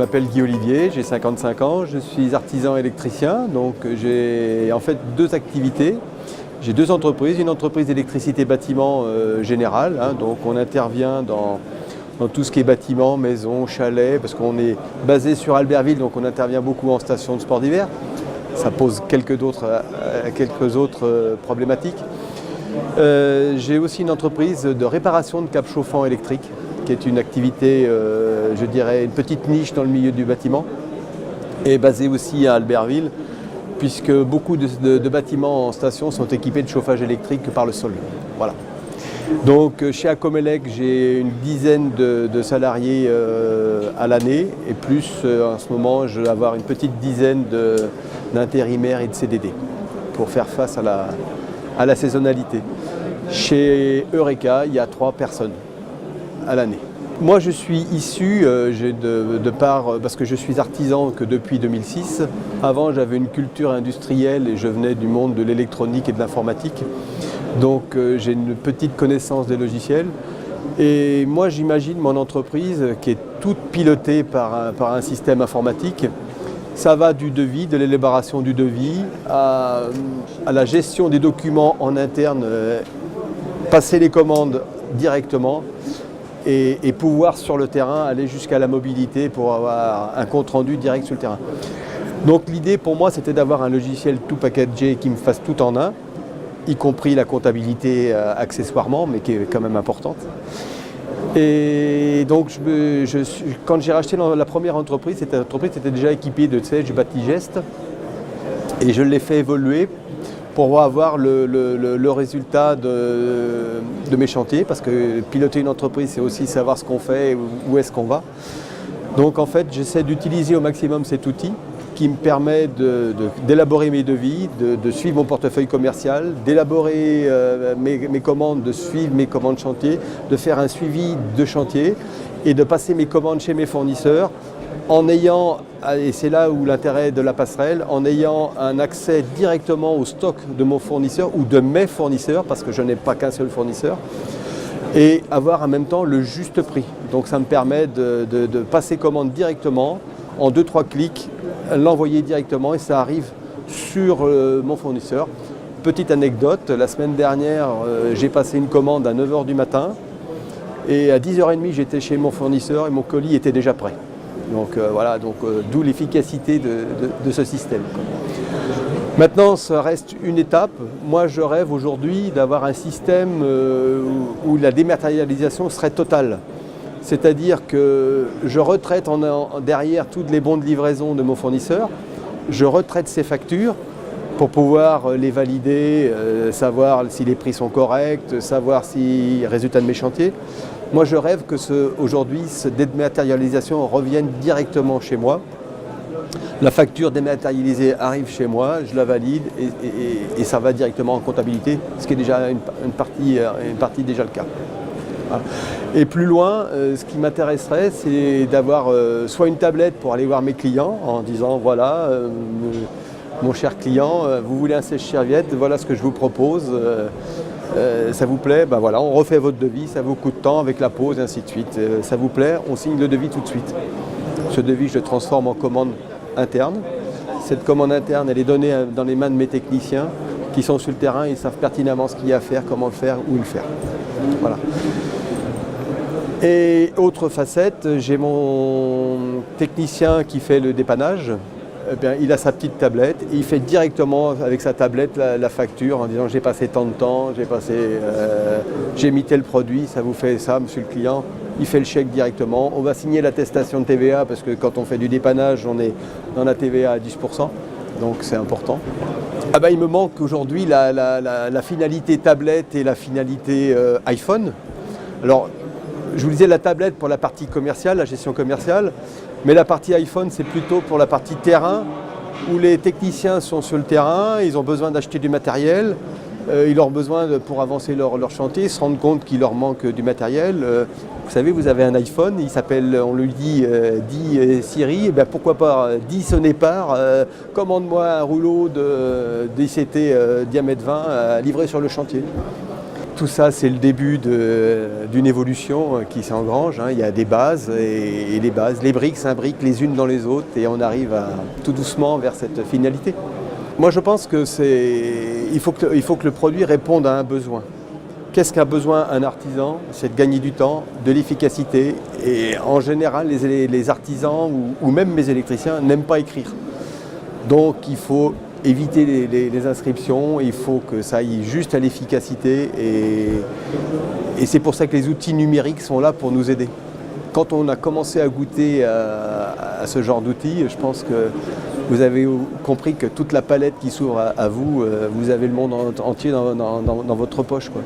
m'appelle Guy Olivier, j'ai 55 ans, je suis artisan électricien, donc j'ai en fait deux activités. J'ai deux entreprises, une entreprise d'électricité bâtiment générale, donc on intervient dans tout ce qui est bâtiment, maison, chalet, parce qu'on est basé sur Albertville, donc on intervient beaucoup en station de sport d'hiver. Ça pose quelques autres problématiques. J'ai aussi une entreprise de réparation de câbles chauffants électriques, qui est une activité, je dirais, une petite niche dans le milieu du bâtiment, et basée aussi à Albertville, puisque beaucoup de bâtiments en station sont équipés de chauffage électrique par le sol. Voilà. Donc chez Acomelec, j'ai une dizaine de salariés à l'année, et plus en ce moment, je vais avoir une petite dizaine d'intérimaires et de CDD pour faire face à la saisonnalité. Chez Eureka, il y a 3 personnes à l'année. Moi, je suis issu, parce que je suis artisan que depuis 2006. Avant, j'avais une culture industrielle et je venais du monde de l'électronique et de l'informatique. Donc, j'ai une petite connaissance des logiciels. Et moi, j'imagine mon entreprise qui est toute pilotée par un système informatique. Ça va du devis, de l'élaboration du devis, à la gestion des documents en interne, passer les commandes directement et pouvoir sur le terrain aller jusqu'à la mobilité pour avoir un compte rendu direct sur le terrain. Donc l'idée pour moi c'était d'avoir un logiciel tout packagé qui me fasse tout en un, y compris la comptabilité accessoirement, mais qui est quand même importante. Et donc quand j'ai racheté la première entreprise, cette entreprise était déjà équipée de Sage Batigest et je l'ai fait évoluer pour avoir le résultat de mes chantiers, parce que piloter une entreprise, c'est aussi savoir ce qu'on fait et où est-ce qu'on va. Donc en fait, j'essaie d'utiliser au maximum cet outil qui me permet d'élaborer mes devis, de suivre mon portefeuille commercial, d'élaborer mes commandes, de suivre mes commandes chantier, de faire un suivi de chantier et de passer mes commandes chez mes fournisseurs en ayant, et c'est là où l'intérêt de la passerelle, en ayant un accès directement au stock de mon fournisseur ou de mes fournisseurs, parce que je n'ai pas qu'un seul fournisseur, et avoir en même temps le juste prix. Donc ça me permet de passer commande directement, en 2-3 clics, l'envoyer directement et ça arrive sur mon fournisseur. Petite anecdote, la semaine dernière, j'ai passé une commande à 9h du matin et à 10h30, j'étais chez mon fournisseur et mon colis était déjà prêt. Donc voilà, d'où l'efficacité de ce système. Maintenant, ça reste une étape. Moi, je rêve aujourd'hui d'avoir un système où la dématérialisation serait totale. C'est-à-dire que je retraite derrière tous les bons de livraison de mon fournisseur, je retraite ses factures pour pouvoir les valider, savoir si les prix sont corrects, savoir si résultat de mes chantiers. Moi, je rêve que aujourd'hui, cette dématérialisation revienne directement chez moi. La facture dématérialisée arrive chez moi, je la valide et ça va directement en comptabilité, ce qui est déjà une partie déjà le cas. Voilà. Et plus loin, ce qui m'intéresserait, c'est d'avoir soit une tablette pour aller voir mes clients en disant voilà, mon cher client, vous voulez un sèche-serviette, voilà ce que je vous propose. Ça vous plaît, ben voilà, on refait votre devis, ça vous coûte tant avec la pause et ainsi de suite. Ça vous plaît, on signe le devis tout de suite. Ce devis, je le transforme en commande interne. Cette commande interne, elle est donnée dans les mains de mes techniciens qui sont sur le terrain, ils savent pertinemment ce qu'il y a à faire, comment le faire, où le faire. Voilà. Et autre facette, j'ai mon technicien qui fait le dépannage. Eh bien, il a sa petite tablette et il fait directement avec sa tablette la facture en disant j'ai passé tant de temps, j'ai mis tel produit, ça vous fait ça monsieur le client. Il fait le chèque directement. On va signer l'attestation de TVA parce que quand on fait du dépannage, on est dans la TVA à 10%, donc c'est important. Ah ben, il me manque aujourd'hui la finalité tablette et la finalité iPhone. Alors, je vous disais la tablette pour la partie commerciale, la gestion commerciale, mais la partie iPhone, c'est plutôt pour la partie terrain, où les techniciens sont sur le terrain, ils ont besoin d'acheter du matériel, ils ont besoin, pour avancer leur chantier, se rendent compte qu'il leur manque du matériel. Vous savez, vous avez un iPhone, il s'appelle, on lui dit, dis Siri, et bien pourquoi pas, dis Sonépar, commande-moi un rouleau de DCT diamètre 20 livré sur le chantier. Tout ça, c'est le début d'une évolution qui s'engrange. Il y a des bases et les bases, les briques s'imbriquent les unes dans les autres et on arrive tout doucement vers cette finalité. Moi, je pense il faut que le produit réponde à un besoin. Qu'est-ce qu'a besoin un artisan? C'est de gagner du temps, de l'efficacité. Et en général, les artisans ou même mes électriciens n'aiment pas écrire. Donc il faut éviter les inscriptions, il faut que ça aille juste à l'efficacité. Et c'est pour ça que les outils numériques sont là pour nous aider. Quand on a commencé à goûter à ce genre d'outils, je pense que vous avez compris que toute la palette qui s'ouvre à vous, vous avez le monde entier dans votre poche, quoi.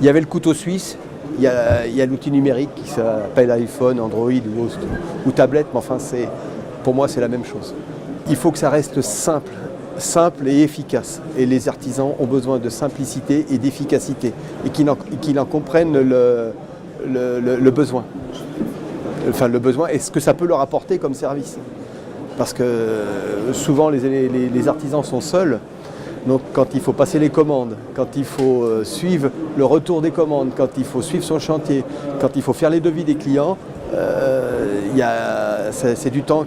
Il y avait le couteau suisse, il y a l'outil numérique qui s'appelle iPhone, Android ou tablette, mais enfin pour moi c'est la même chose. Il faut que ça reste simple et efficace. Et les artisans ont besoin de simplicité et d'efficacité et qu'ils en comprennent le besoin. Enfin le besoin et ce que ça peut leur apporter comme service. Parce que souvent les artisans sont seuls, donc quand il faut passer les commandes, quand il faut suivre le retour des commandes, quand il faut suivre son chantier, quand il faut faire les devis des clients, c'est du temps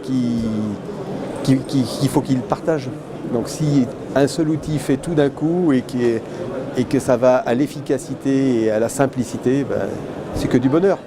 qu'il faut qu'ils partagent. Donc si un seul outil fait tout d'un coup et que ça va à l'efficacité et à la simplicité, c'est que du bonheur.